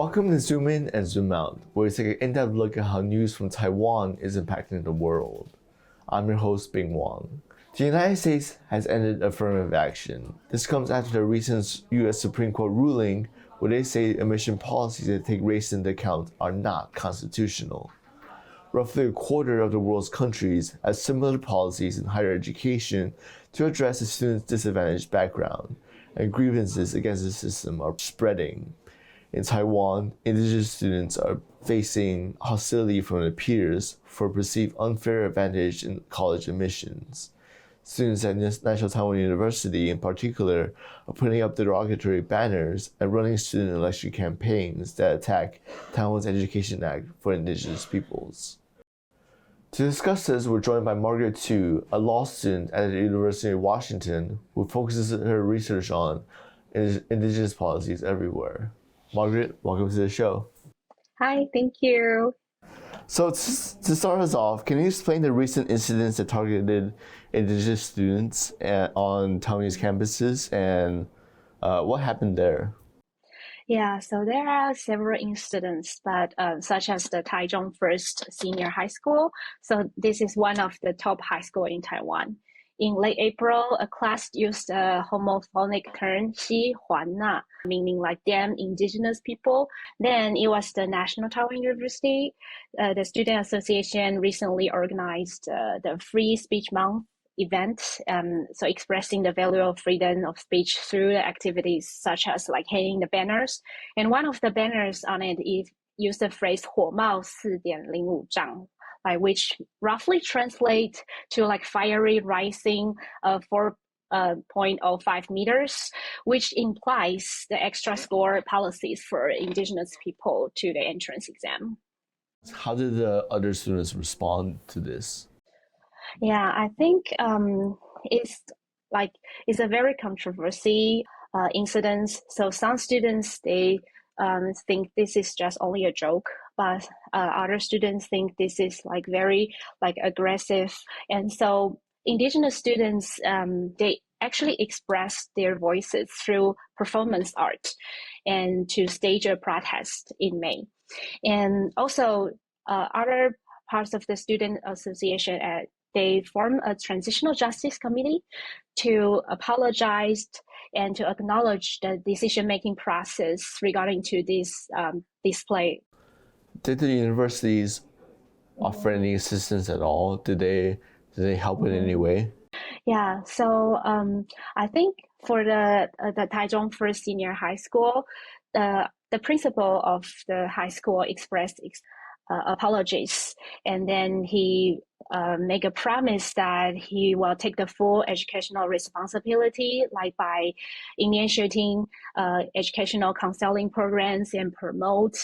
Welcome to Zoom In and Zoom Out, where we take an in-depth look at how news from Taiwan is impacting the world. I'm your host, Bing Wang. The United States has ended affirmative action. This comes after the recent U.S. Supreme Court ruling where they say emission policies that take race into account are not constitutional. Roughly a quarter of the world's countries have similar policies in higher education to address a student's disadvantaged background, and grievances against the system are spreading. In Taiwan, Indigenous students are facing hostility from their peers for perceived unfair advantage in college admissions. Students at National Taiwan University, in particular, are putting up derogatory banners and running student election campaigns that attack Taiwan's Education Act for Indigenous peoples. To discuss this, we're joined by Margaret Tu, a law student at the University of Washington who focuses her research on Indigenous policies everywhere. Margaret, welcome to the show. Hi, thank you. So to start us off, can you explain the recent incidents that targeted Indigenous students on Taiwanese campuses and what happened there? Yeah, so there are several incidents, but such as the Taichung First Senior High School. So this is one of the top high school in Taiwan. In late April, a class used a homophonic term, "xi huan na," meaning like damn indigenous people. Then it was the National Taiwan University. The Student Association recently organized the Free Speech Month event, so expressing the value of freedom of speech through the activities such as like hanging the banners. And one of the banners on it used the phrase 火冒4.05丈. Which roughly translate to like fiery rising 4.05 meters, which implies the extra score policies for Indigenous people to the entrance exam. How did the other students respond to this? Yeah, I think it's a very controversy incident. So some students, they think this is just only a joke, but other students think this is like very like aggressive. And so Indigenous students, they actually express their voices through performance art and to stage a protest in May. And also other parts of the student association, they form a transitional justice committee to apologize and to acknowledge the decision-making process regarding to this display. Did the universities offer any assistance at all? Did they help in any way? Yeah, so I think for the Taichung First Senior High School, the principal of the high school expressed apologies, and then he make a promise that he will take the full educational responsibility, like by initiating educational counseling programs and promote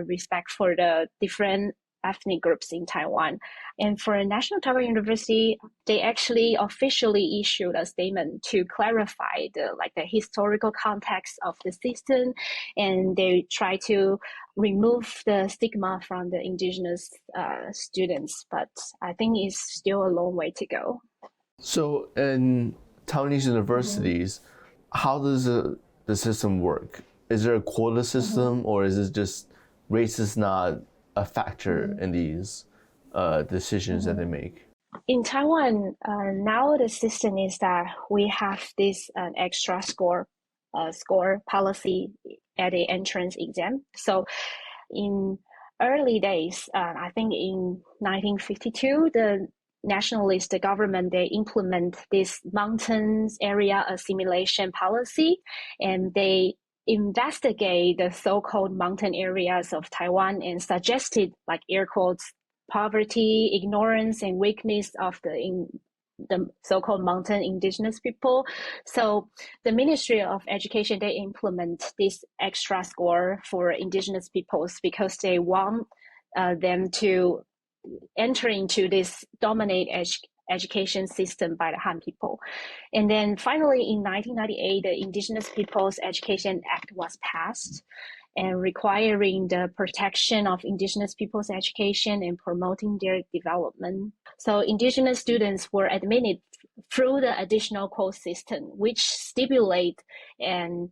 respect for the different ethnic groups in Taiwan. And for National Taiwan University, they actually officially issued a statement to clarify the historical context of the system, and they try to remove the stigma from the Indigenous students. But I think it's still a long way to go. So in Taiwanese universities, how does the system work? Is there a quota system, or is it just race is not a factor in these decisions that they make? In Taiwan, now the system is that we have this extra score policy at the entrance exam. So in early days, I think in 1952, the nationalist government, they implement this mountains area assimilation policy, and they investigate the so-called mountain areas of Taiwan and suggested, like air quotes, poverty, ignorance, and weakness of the so-called mountain indigenous people. So the Ministry of Education, they implement this extra score for indigenous peoples because they want them to enter into this dominate education system by the Han people. And then finally in 1998, the Indigenous Peoples Education Act was passed, and requiring the protection of Indigenous people's education and promoting their development. So Indigenous students were admitted through the additional quota system, which stipulate and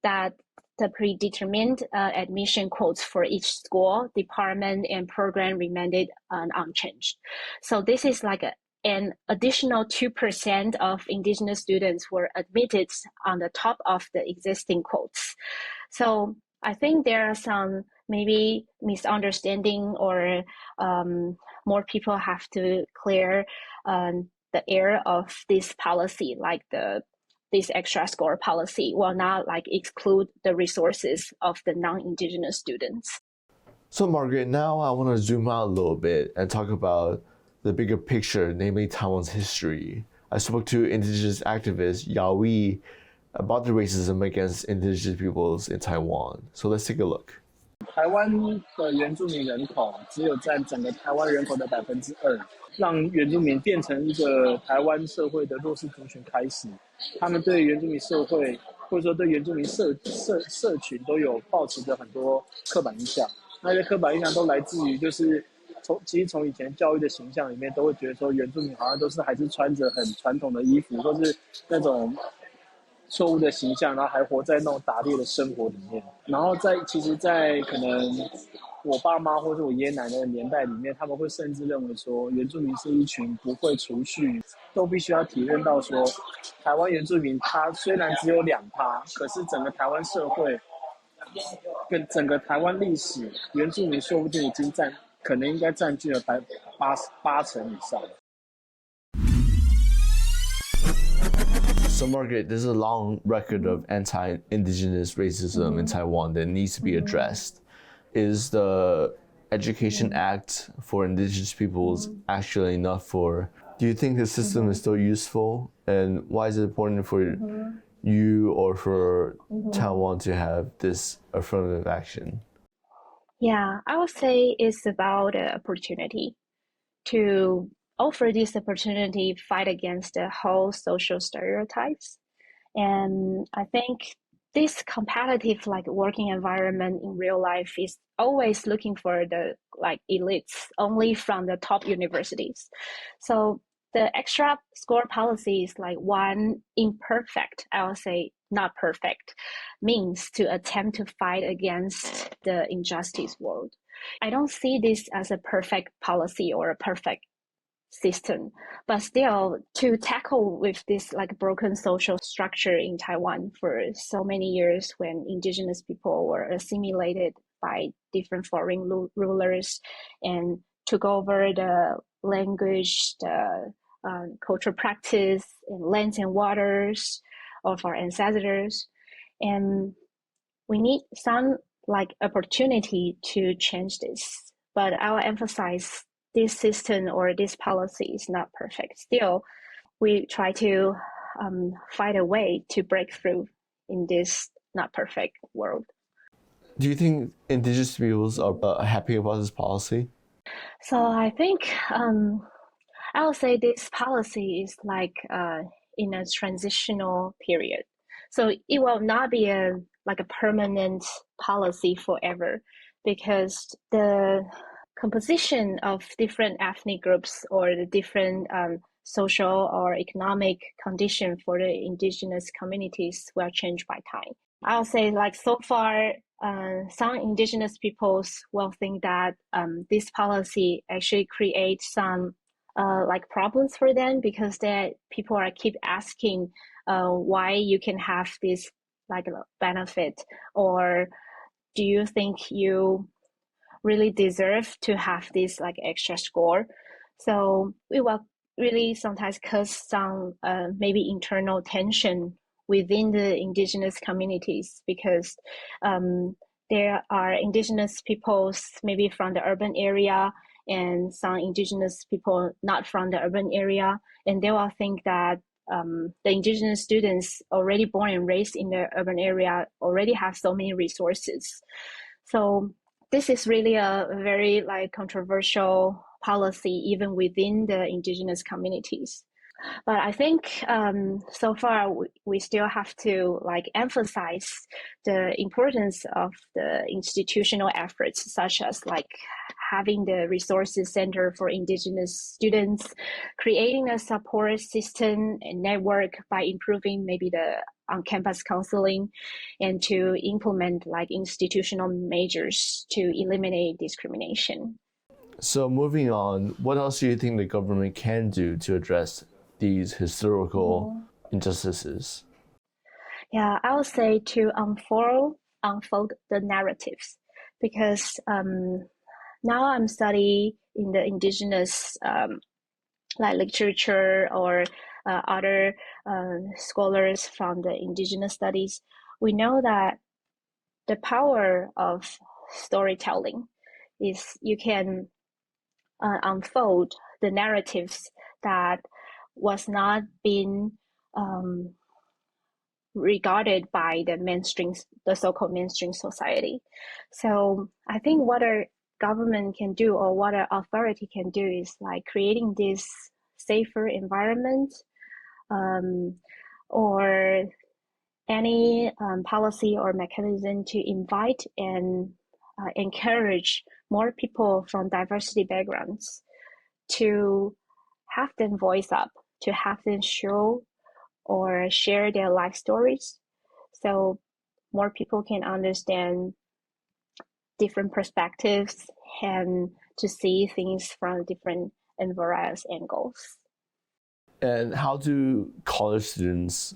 that the predetermined admission quotes for each school, department, and program remained unchanged. So this is like an additional 2% of Indigenous students were admitted on the top of the existing quotes. So I think there are some maybe misunderstanding or more people have to clear the air of this policy, like this extra score policy will not like exclude the resources of the non-Indigenous students. So Margaret, now I want to zoom out a little bit and talk about the bigger picture, namely Taiwan's history. I spoke to Indigenous activist Yao Yi about the racism against Indigenous peoples in Taiwan. So let's take a look. 台湾的原住民人口只有占整个台湾人口的2%，让原住民变成一个台湾社会的弱势族群开始，他们对原住民社会或者说对原住民社群都有抱持着很多刻板印象。那些刻板印象都来自于就是其实从以前教育的形象里面都会觉得说原住民好像都是还是穿着很传统的衣服，或是那种错误的形象，然后还活在那种打猎的生活里面。然后其实，在可能我爸妈或者我爷爷奶奶的年代里面，他们会甚至认为说，原住民是一群不会储蓄，都必须要体认到说，台湾原住民他虽然只有2%，可是整个台湾社会跟整个台湾历史，原住民说不定已经可能应该占据了8成以上。So Margaret, there's a long record of anti-Indigenous racism in Taiwan that needs to be addressed. Is the Education Act for Indigenous peoples actually enough for? Do you think the system is still useful? And why is it important for you or for Taiwan to have this affirmative action? Yeah, I would say it's about opportunity to offer this opportunity, fight against the whole social stereotypes. And I think this competitive like working environment in real life is always looking for the like elites only from the top universities. So the extra score policy is like one imperfect, I would say not perfect, means to attempt to fight against the injustice world. I don't see this as a perfect policy or a perfect system, but still to tackle with this like broken social structure in Taiwan for so many years when Indigenous people were assimilated by different foreign rulers and took over the language, the cultural practice and lands and waters of our ancestors. And we need some like opportunity to change this, but I will emphasize this system or this policy is not perfect. Still, we try to find a way to break through in this not perfect world. Do you think Indigenous peoples are happy about this policy? So I think I would say this policy is like in a transitional period. So it will not be a permanent policy forever, because the composition of different ethnic groups or the different social or economic condition for the indigenous communities will change by time. I'll say like so far, some indigenous peoples will think that this policy actually creates some like problems for them, because people are keep asking why you can have this like benefit, or do you think you really deserve to have this like extra score? So it will really sometimes cause some maybe internal tension within the indigenous communities, because there are indigenous peoples maybe from the urban area and some indigenous people not from the urban area, and they will think that the indigenous students already born and raised in the urban area already have so many resources. So this is really a very like controversial policy even within the indigenous communities. But I think so far we still have to like emphasize the importance of the institutional efforts, such as like having the resources center for indigenous students, creating a support system and network by improving maybe the on-campus counseling, and to implement like institutional measures to eliminate discrimination. So moving on, what else do you think the government can do to address these historical injustices? Yeah, I would say to unfold the narratives, because now I'm studying in the indigenous like literature or other scholars from the indigenous studies. We know that the power of storytelling is you can unfold the narratives that was not being regarded by the so-called mainstream society. So I think what a government can do or what an authority can do is like creating this safer environment, or any policy or mechanism to invite and encourage more people from diversity backgrounds to have them voice up, to have them show or share their life stories, so more people can understand different perspectives and to see things from different and various angles. And how do college students,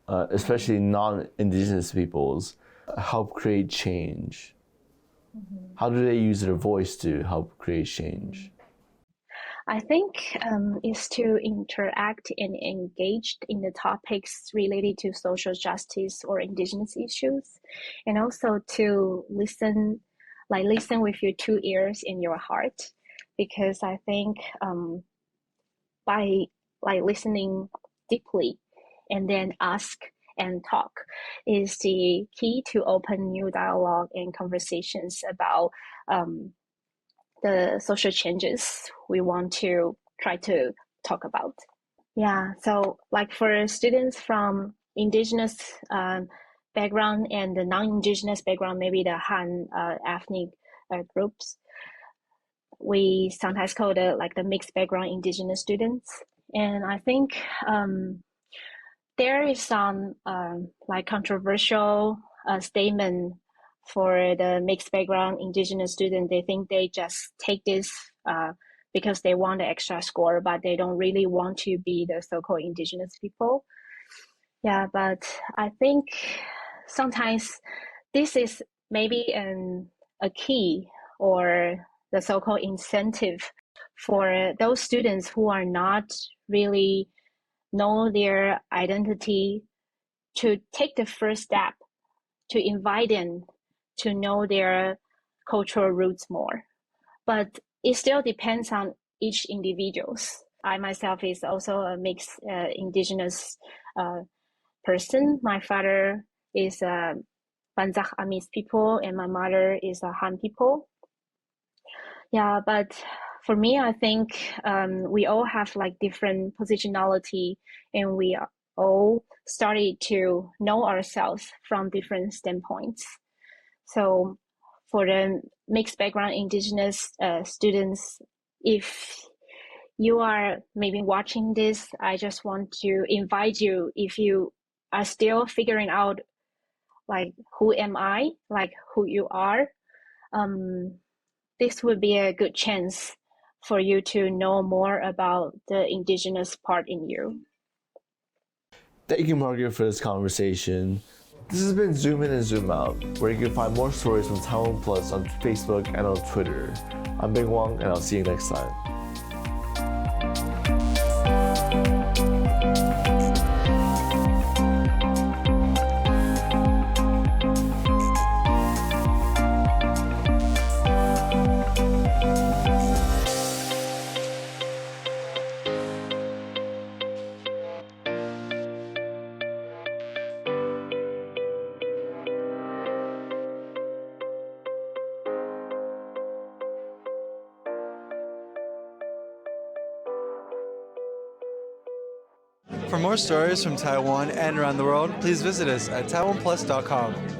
especially non-Indigenous peoples, help create change? How do they use their voice to help create change? I think is to interact and engage in the topics related to social justice or indigenous issues, and also to listen with your two ears and your heart, because I think by listening deeply and then ask and talk is the key to open new dialogue and conversations about the social changes we want to try to talk about. Yeah, so like for students from indigenous background and the non-indigenous background, maybe the Han ethnic groups, we sometimes call it like the mixed background indigenous students. And I think there is some like controversial statement for the mixed background indigenous student. They think they just take this because they want the extra score, but they don't really want to be the so-called indigenous people. Yeah, but I think sometimes this is maybe a key or the so-called incentive for those students who are not really know their identity to take the first step to invite them to know their cultural roots more. But it still depends on each individuals. I myself is also a mixed indigenous person. My father is a Banzak Amis people and my mother is a Han people. Yeah, but for me, I think we all have like different positionality, and we all started to know ourselves from different standpoints. So for the mixed background indigenous students, if you are maybe watching this, I just want to invite you, if you are still figuring out like who am I, like who you are, this would be a good chance for you to know more about the indigenous part in you. Thank you, Margaret, for this conversation. This has been Zoom In and Zoom Out, where you can find more stories from TaiwanPlus on Facebook and on Twitter. I'm Bing Wong, and I'll see you next time. For more stories from Taiwan and around the world, please visit us at TaiwanPlus.com.